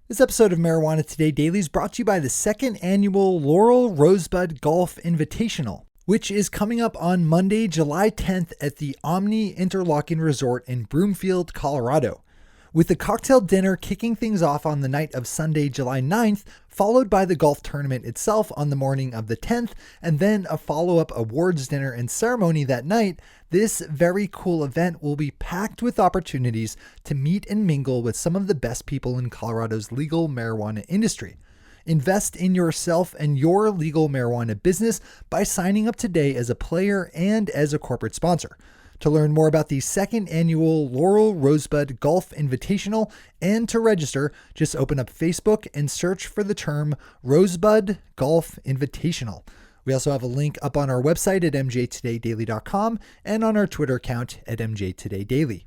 This episode of Marijuana Today Daily is brought to you by the second annual Laurel Rosebud Golf Invitational, which is coming up on Monday, July 10th at the Omni Interlochen Resort in Broomfield, Colorado, with the cocktail dinner kicking things off on the night of Sunday, July 9th, followed by the golf tournament itself on the morning of the 10th, and then a follow-up awards dinner and ceremony that night. This very cool event will be packed with opportunities to meet and mingle with some of the best people in Colorado's legal marijuana industry. Invest in yourself and your legal marijuana business by signing up today as a player and as a corporate sponsor. To learn more about the second annual Laurel Rosebud Golf Invitational and to register, just open up Facebook and search for the term Rosebud Golf Invitational. We also have a link up on our website at mjtodaydaily.com and on our Twitter account at mjtodaydaily.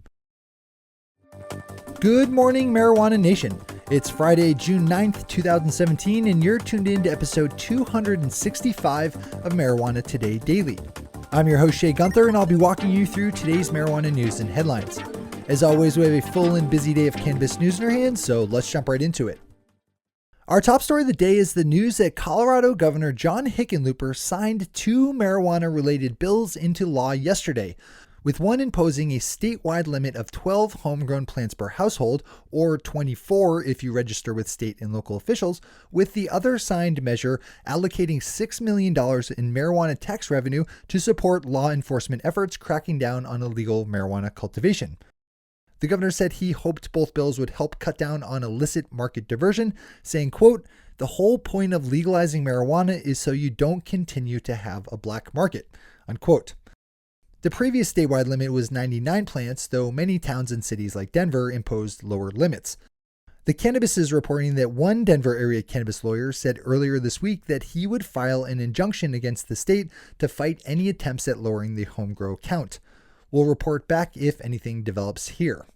Good morning, Marijuana Nation. It's Friday, June 9th, 2017, and you're tuned in to episode 265 of Marijuana Today Daily. I'm your host, Shay Gunther, and I'll be walking you through today's marijuana news and headlines. As always, we have a full and busy day of cannabis news in our hands, so let's jump right into it. Our top story of the day is the news that Colorado Governor John Hickenlooper signed two marijuana-related bills into law yesterday, with one imposing a statewide limit of 12 homegrown plants per household, or 24 if you register with state and local officials, with the other signed measure allocating $6 million in marijuana tax revenue to support law enforcement efforts cracking down on illegal marijuana cultivation. The governor said he hoped both bills would help cut down on illicit market diversion, saying, quote, "The whole point of legalizing marijuana is so you don't continue to have a black market," unquote. The previous statewide limit was 99 plants, though many towns and cities like Denver imposed lower limits. The Cannabis is reporting that one Denver area cannabis lawyer said earlier this week that he would file an injunction against the state to fight any attempts at lowering the home grow count. We'll report back if anything develops here.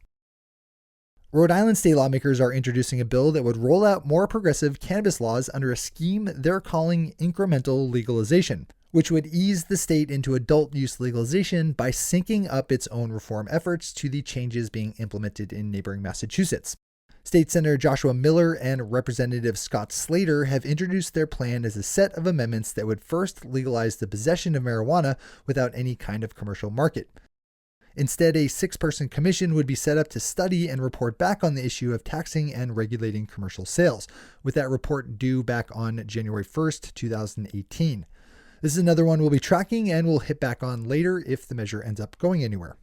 Rhode Island state lawmakers are introducing a bill that would roll out more progressive cannabis laws under a scheme they're calling Incremental Legalization, which would ease the state into adult use legalization by syncing up its own reform efforts to the changes being implemented in neighboring Massachusetts. State Senator Joshua Miller and Representative Scott Slater have introduced their plan as a set of amendments that would first legalize the possession of marijuana without any kind of commercial market. Instead, a 6-person commission would be set up to study and report back on the issue of taxing and regulating commercial sales, with that report due back on January 1st, 2018. This is another one we'll be tracking and we'll hit back on later if the measure ends up going anywhere.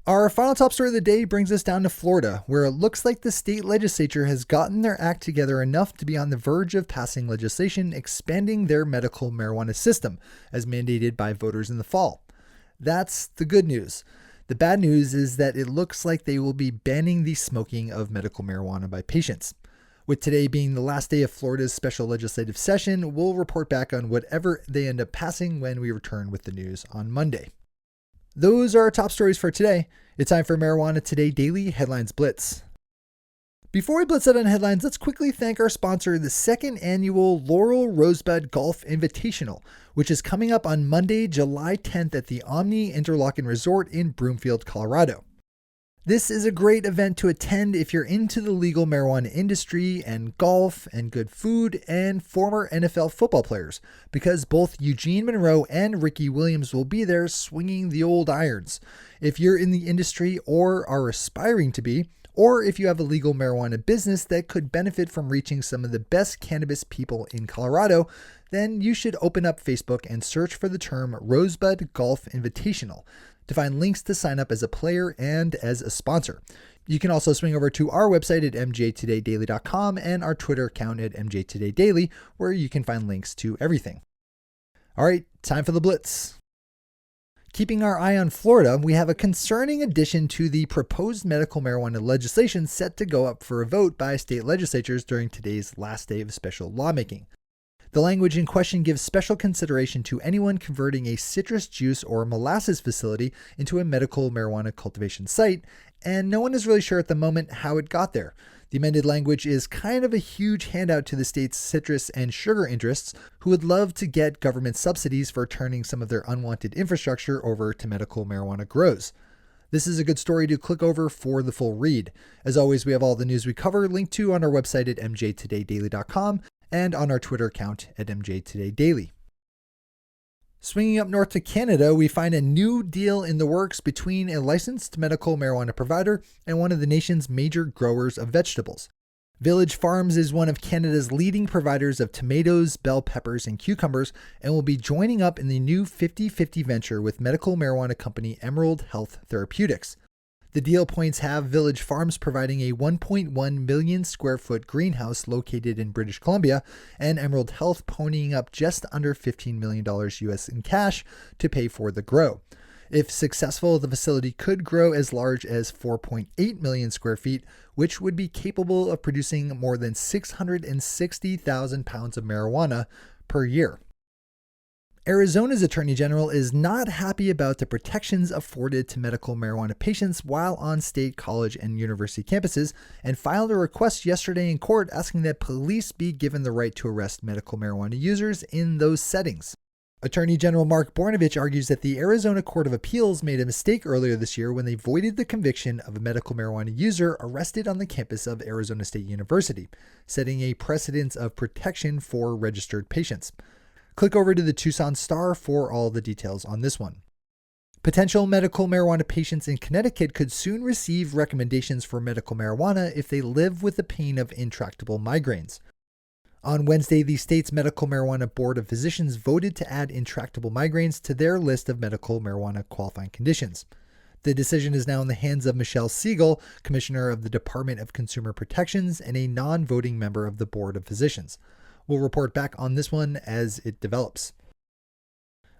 Our final top story of the day brings us down to Florida, where it looks like the state legislature has gotten their act together enough to be on the verge of passing legislation expanding their medical marijuana system, as mandated by voters in the fall. That's the good news. The bad news is that it looks like they will be banning the smoking of medical marijuana by patients. With today being the last day of Florida's special legislative session, we'll report back on whatever they end up passing when we return with the news on Monday. Those are our top stories for today. It's time for Marijuana Today Daily Headlines Blitz. Before we blitz out on headlines, let's quickly thank our sponsor, the second annual Laurel Rosebud Golf Invitational, which is coming up on Monday, July 10th at the Omni Interlochen Resort in Broomfield, Colorado. This is a great event to attend if you're into the legal marijuana industry and golf and good food and former NFL football players, because both Eugene Monroe and Ricky Williams will be there swinging the old irons. If you're in the industry or are aspiring to be, or if you have a legal marijuana business that could benefit from reaching some of the best cannabis people in Colorado, then you should open up Facebook and search for the term Rosebud Golf Invitational to find links to sign up as a player and as a sponsor. You can also swing over to our website at mjtodaydaily.com and our Twitter account at mjtodaydaily, where you can find links to everything. All right, time for the Blitz. Keeping our eye on Florida, we have a concerning addition to the proposed medical marijuana legislation set to go up for a vote by state legislatures during today's last day of special lawmaking. The language in question gives special consideration to anyone converting a citrus juice or molasses facility into a medical marijuana cultivation site, and no one is really sure at the moment how it got there. The amended language is kind of a huge handout to the state's citrus and sugar interests, who would love to get government subsidies for turning some of their unwanted infrastructure over to medical marijuana grows. This is a good story to click over for the full read. As always, we have all the news we cover linked to on our website at mjtodaydaily.com and on our Twitter account at mjtodaydaily. Swinging up north to Canada, we find a new deal in the works between a licensed medical marijuana provider and one of the nation's major growers of vegetables. Village Farms is one of Canada's leading providers of tomatoes, bell peppers, and cucumbers, and will be joining up in the new 50-50 venture with medical marijuana company Herald Health Therapeutics. The deal points have Village Farms providing a 1.1 million square foot greenhouse located in British Columbia, and Herald Health ponying up just under $15 million US in cash to pay for the grow. If successful, the facility could grow as large as 4.8 million square feet, which would be capable of producing more than 660,000 pounds of marijuana per year. Arizona's Attorney General is not happy about the protections afforded to medical marijuana patients while on state college and university campuses, and filed a request yesterday in court asking that police be given the right to arrest medical marijuana users in those settings. Attorney General Mark Bornovich argues that the Arizona Court of Appeals made a mistake earlier this year when they voided the conviction of a medical marijuana user arrested on the campus of Arizona State University, setting a precedent of protection for registered patients. Click over to the Tucson Star for all the details on this one. Potential medical marijuana patients in Connecticut could soon receive recommendations for medical marijuana if they live with the pain of intractable migraines. On Wednesday, the state's Medical Marijuana Board of Physicians voted to add intractable migraines to their list of medical marijuana qualifying conditions. The decision is now in the hands of Michelle Siegel, Commissioner of the Department of Consumer Protections and a non-voting member of the Board of Physicians. We'll report back on this one as it develops.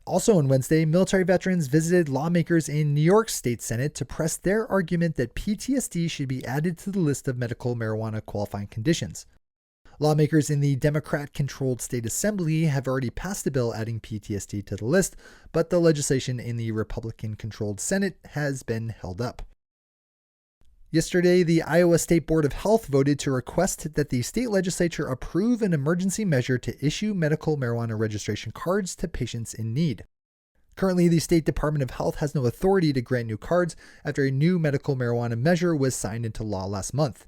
Also on Wednesday, military veterans visited lawmakers in New York State Senate to press their argument that PTSD should be added to the list of medical marijuana qualifying conditions. Lawmakers in the Democrat-controlled state assembly have already passed a bill adding PTSD to the list, but the legislation in the Republican-controlled Senate has been held up. Yesterday, the Iowa State Board of Health voted to request that the state legislature approve an emergency measure to issue medical marijuana registration cards to patients in need. Currently, the State Department of Health has no authority to grant new cards after a new medical marijuana measure was signed into law last month.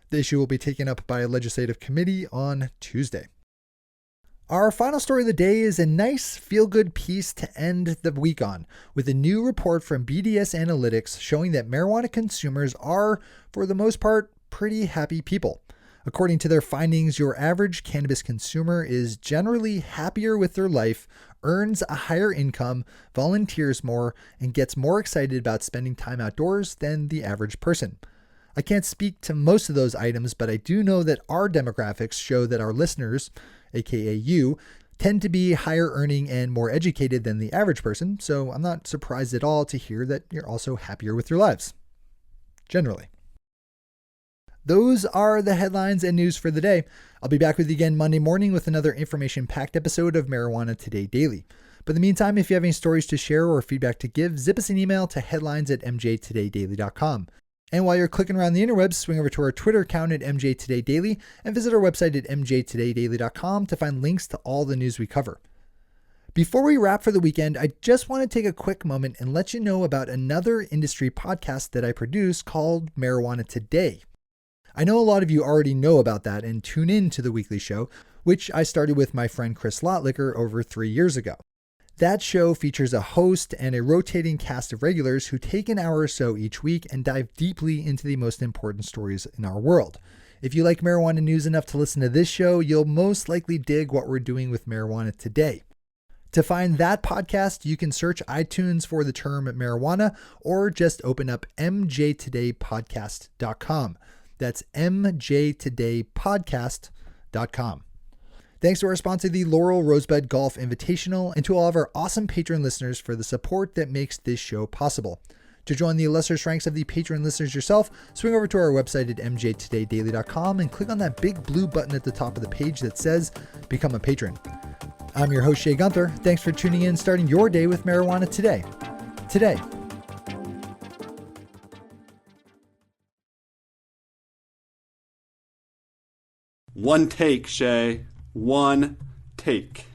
The issue will be taken up by a legislative committee on Tuesday. Our final story of the day is a nice feel-good piece to end the week on, with a new report from BDS Analytics showing that marijuana consumers are, for the most part, pretty happy people. According to their findings, your average cannabis consumer is generally happier with their life, earns a higher income, volunteers more, and gets more excited about spending time outdoors than the average person. I can't speak to most of those items, but I do know that our demographics show that our listeners, aka you, tend to be higher earning and more educated than the average person, so I'm not surprised at all to hear that you're also happier with your lives. Generally. Those are the headlines and news for the day. I'll be back with you again Monday morning with another information-packed episode of Marijuana Today Daily. But in the meantime, if you have any stories to share or feedback to give, zip us an email to headlines@mjtodaydaily.com. And while you're clicking around the interwebs, swing over to our Twitter account at mjtodaydaily and visit our website at mjtodaydaily.com to find links to all the news we cover. Before we wrap for the weekend, I just want to take a quick moment and let you know about another industry podcast that I produce called Marijuana Today. I know a lot of you already know about that and tune in to the weekly show, which I started with my friend Chris Lotlicker over 3 years ago. That show features a host and a rotating cast of regulars who take an hour or so each week and dive deeply into the most important stories in our world. If you like marijuana news enough to listen to this show, you'll most likely dig what we're doing with Marijuana Today. To find that podcast, you can search iTunes for the term marijuana or just open up mjtodaypodcast.com. That's mjtodaypodcast.com. Thanks to our sponsor, the Laurel Rosebud Golf Invitational, and to all of our awesome patron listeners for the support that makes this show possible. To join the illustrious ranks of the patron listeners yourself, swing over to our website at mjtodaydaily.com and click on that big blue button at the top of the page that says Become a Patron. I'm your host, Shay Gunther. Thanks for tuning in, starting your day with Marijuana Today. One take, Shay. One take.